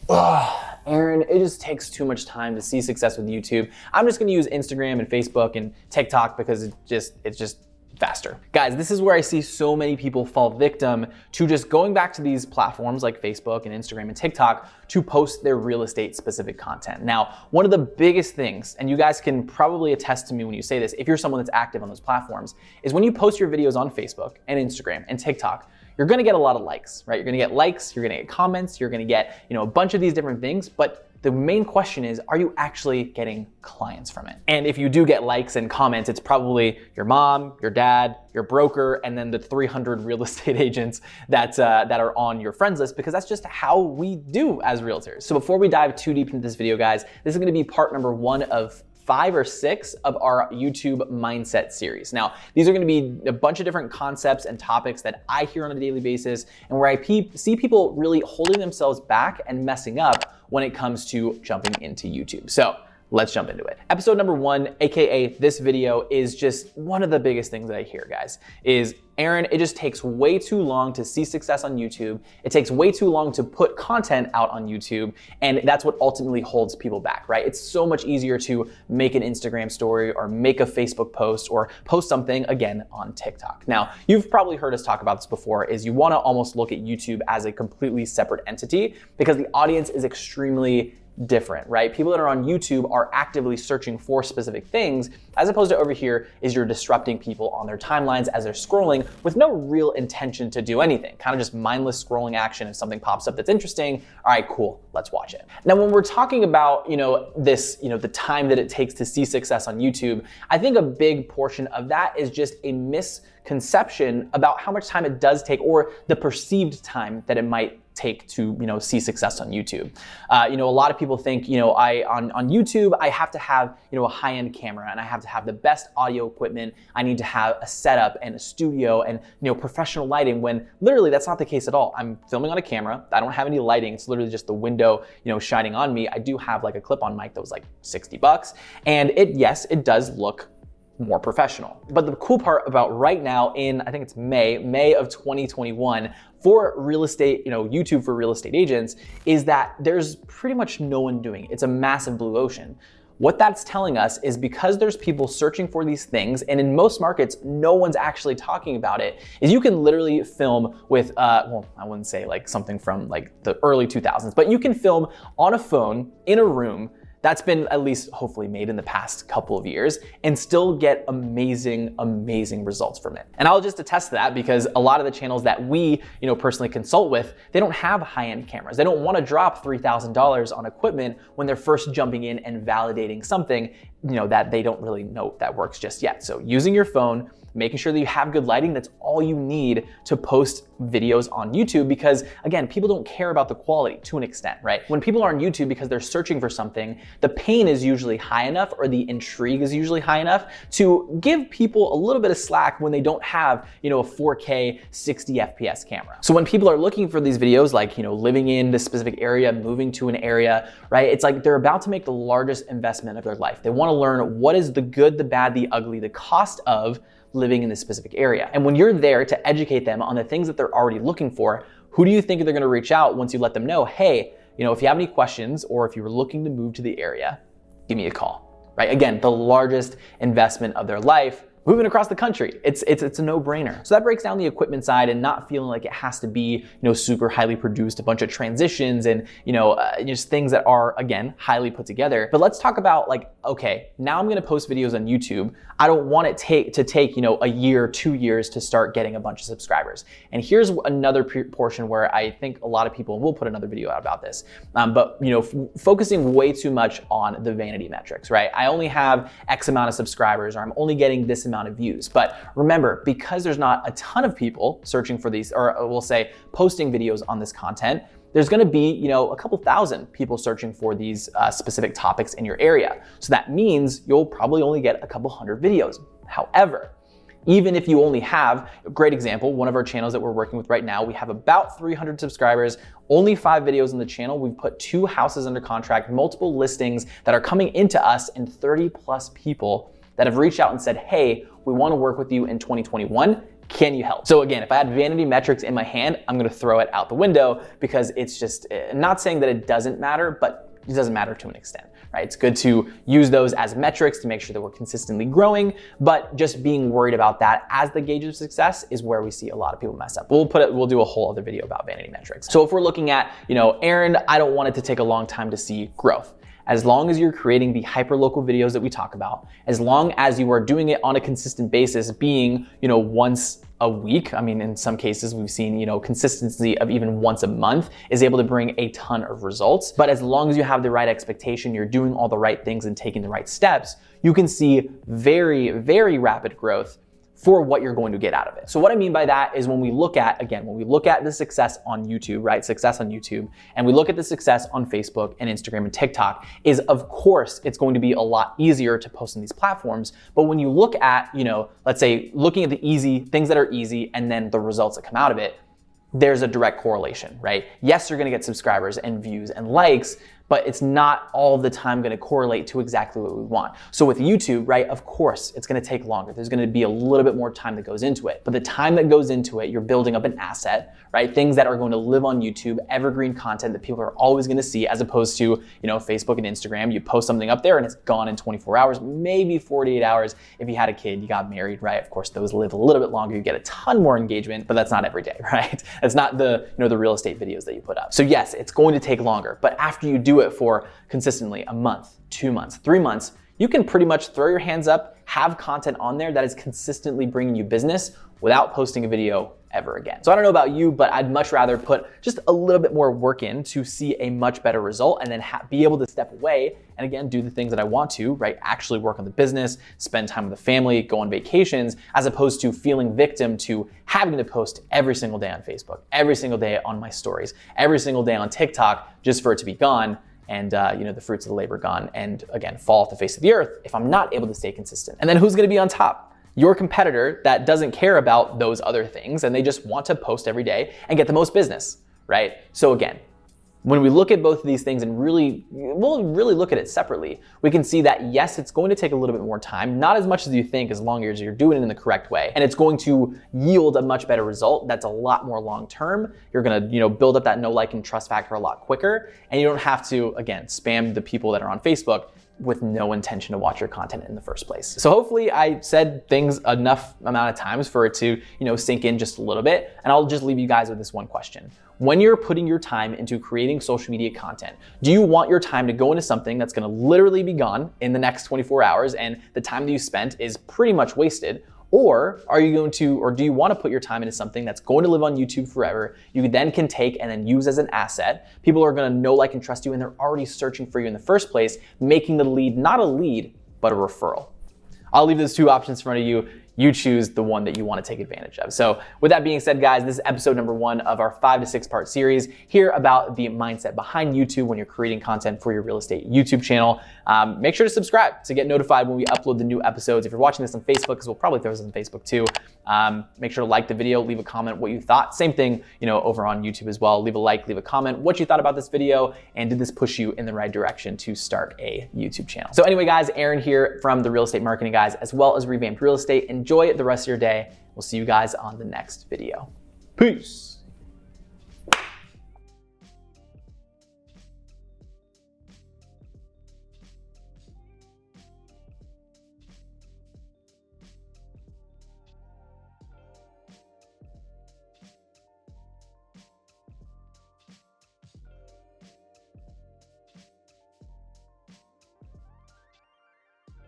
Aaron, it just takes too much time to see success with YouTube. I'm just gonna use Instagram and Facebook and TikTok because it's just faster. Guys, this is where I see so many people fall victim to just going back to these platforms like Facebook and Instagram and TikTok to post their real estate specific content. Now, one of the biggest things, and you guys can probably attest to me when you say this, if you're someone that's active on those platforms, is when you post your videos on Facebook and Instagram and TikTok, you're gonna get a lot of likes, right? You're gonna get likes, you're gonna get comments, you're gonna get, a bunch of these different things, but the main question is, are you actually getting clients from it? And if you do get likes and comments, it's probably your mom, your dad, your broker, and then the 300 real estate agents that are on your friends list, because that's just how we do as realtors. So before we dive too deep into this video, guys, this is gonna be part number 1 of 5 or 6 of our YouTube mindset series. Now, these are gonna be a bunch of different concepts and topics that I hear on a daily basis and where I see people really holding themselves back and messing up when it comes to jumping into YouTube. So let's jump into it. Episode number 1, AKA this video, is just one of the biggest things that I hear, guys, is Aaron, it just takes way too long to see success on YouTube. It takes way too long to put content out on YouTube. And that's what ultimately holds people back, right? It's so much easier to make an Instagram story or make a Facebook post or post something again on TikTok. Now, you've probably heard us talk about this before, is you wanna almost look at YouTube as a completely separate entity because the audience is extremely different, right? People that are on YouTube are actively searching for specific things, as opposed to over here is you're disrupting people on their timelines as they're scrolling with no real intention to do anything, kind of just mindless scrolling action. If something pops up that's interesting, all right, cool, let's watch it. Now, when we're talking about, the time that it takes to see success on YouTube, I think a big portion of that is just a misconception about how much time it does take or the perceived time that it might take to see success on YouTube. A lot of people think on YouTube I have to have a high-end camera and I have to have the best audio equipment. I need to have a setup and a studio and professional lighting, when literally that's not the case at all. I'm filming on a camera. I don't have any lighting. It's literally just the window shining on me. I do have like a clip-on mic that was like $60, and it does look more professional. But the cool part about right now in, I think it's May of 2021, for real estate, YouTube for real estate agents, is that there's pretty much no one doing it. It's a massive blue ocean. What that's telling us is because there's people searching for these things, and in most markets, no one's actually talking about it, is you can literally film with, well, I wouldn't say like something from like the early 2000s, but you can film on a phone in a room that's been at least hopefully made in the past couple of years and still get amazing, amazing results from it. And I'll just attest to that because a lot of the channels that we, personally consult with, they don't have high-end cameras. They don't want to drop $3,000 on equipment when they're first jumping in and validating something, that they don't really know that works just yet. So using your phone, making sure that you have good lighting, that's all you need to post videos on YouTube, because again, people don't care about the quality to an extent, right? When people are on YouTube because they're searching for something, the pain is usually high enough or the intrigue is usually high enough to give people a little bit of slack when they don't have, a 4K 60 FPS camera. So when people are looking for these videos, like, living in this specific area, moving to an area, right? It's like they're about to make the largest investment of their life. They want to learn what is the good, the bad, the ugly, the cost of living in this specific area. And when you're there to educate them on the things that they're already looking for, who do you think they're gonna reach out once you let them know, hey, if you have any questions or if you were looking to move to the area, give me a call, right? Again, the largest investment of their life, moving across the country. It's a no-brainer. So that breaks down the equipment side and not feeling like it has to be, super highly produced, a bunch of transitions and, just things that are, again, highly put together. But let's talk about like, okay, now I'm gonna post videos on YouTube. I don't want it to take, a year, 2 years to start getting a bunch of subscribers. And here's another portion where I think a lot of people, will put another video out about this, but focusing way too much on the vanity metrics, right? I only have X amount of subscribers, or I'm only getting this amount of views. But remember, because there's not a ton of people searching for these, or we'll say posting videos on this content, there's gonna be, a couple thousand people searching for these specific topics in your area. So that means you'll probably only get a couple hundred videos. However, even if you only have, a great example, one of our channels that we're working with right now, we have about 300 subscribers, only 5 videos on the channel. We've put 2 houses under contract, multiple listings that are coming into us, and 30+ people that have reached out and said, hey, we wanna work with you in 2021. Can you help? So again, if I had vanity metrics in my hand, I'm gonna throw it out the window because it's just, not saying that it doesn't matter, but it doesn't matter to an extent, right? It's good to use those as metrics to make sure that we're consistently growing, but just being worried about that as the gauge of success is where we see a lot of people mess up. We'll do a whole other video about vanity metrics. So if we're looking at, Aaron, I don't want it to take a long time to see growth. As long as you're creating the hyperlocal videos that we talk about, as long as you are doing it on a consistent basis, being, once a week. I mean, in some cases we've seen, consistency of even once a month is able to bring a ton of results. But as long as you have the right expectation, you're doing all the right things and taking the right steps, you can see very, very rapid growth for what you're going to get out of it. So what I mean by that is when we look at the success on YouTube, right? Success on YouTube, and we look at the success on Facebook and Instagram and TikTok, is of course, it's going to be a lot easier to post on these platforms. But when you look at, let's say looking at the easy things that are easy and then the results that come out of it, there's a direct correlation, right? Yes, you're gonna get subscribers and views and likes, but it's not all the time gonna correlate to exactly what we want. So with YouTube, right, of course, it's gonna take longer. There's gonna be a little bit more time that goes into it. But the time that goes into it, you're building up an asset, right? Things that are going to live on YouTube, evergreen content that people are always gonna see, as opposed to, Facebook and Instagram. You post something up there and it's gone in 24 hours, maybe 48 hours. If you had a kid, you got married, right? Of course, those live a little bit longer. You get a ton more engagement, but that's not every day, right? It's not the real estate videos that you put up. So yes, it's going to take longer, but after you do it for consistently a month, 2 months, 3 months, you can pretty much throw your hands up, have content on there that is consistently bringing you business without posting a video ever again. So I don't know about you, but I'd much rather put just a little bit more work in to see a much better result and then be able to step away and again, do the things that I want to, right? Actually work on the business, spend time with the family, go on vacations, as opposed to feeling victim to having to post every single day on Facebook, every single day on my stories, every single day on TikTok, just for it to be gone. And the fruits of the labor gone, and again, fall off the face of the earth if I'm not able to stay consistent. And then who's gonna be on top? Your competitor that doesn't care about those other things and they just want to post every day and get the most business, right? So again, when we look at both of these things and we'll really look at it separately, we can see that yes, it's going to take a little bit more time, not as much as you think, as long as you're doing it in the correct way. And it's going to yield a much better result that's a lot more long-term. You're gonna, build up that know, like, and trust factor a lot quicker. And you don't have to, again, spam the people that are on Facebook with no intention to watch your content in the first place. So hopefully I said things enough amount of times for it to, sink in just a little bit. And I'll just leave you guys with this one question. When you're putting your time into creating social media content, do you want your time to go into something that's gonna literally be gone in the next 24 hours and the time that you spent is pretty much wasted? Or do you want to put your time into something that's going to live on YouTube forever, you then can take and then use as an asset? People are gonna know, like, and trust you, and they're already searching for you in the first place, making the lead not a lead, but a referral. I'll leave those two options in front of you. You choose the one that you want to take advantage of. So with that being said, guys, this is episode number 1 of our 5 to 6 part series here about the mindset behind YouTube when you're creating content for your real estate YouTube channel. Make sure to subscribe to get notified when we upload the new episodes. If you're watching this on Facebook, because we'll probably throw this on Facebook too, make sure to like the video, leave a comment what you thought. Same thing, over on YouTube as well. Leave a like, leave a comment what you thought about this video, and did this push you in the right direction to start a YouTube channel. So anyway, guys, Aaron here from the Real Estate Marketing Guys, as well as Revamped Real Estate. Enjoy the rest of your day. We'll see you guys on the next video. Peace.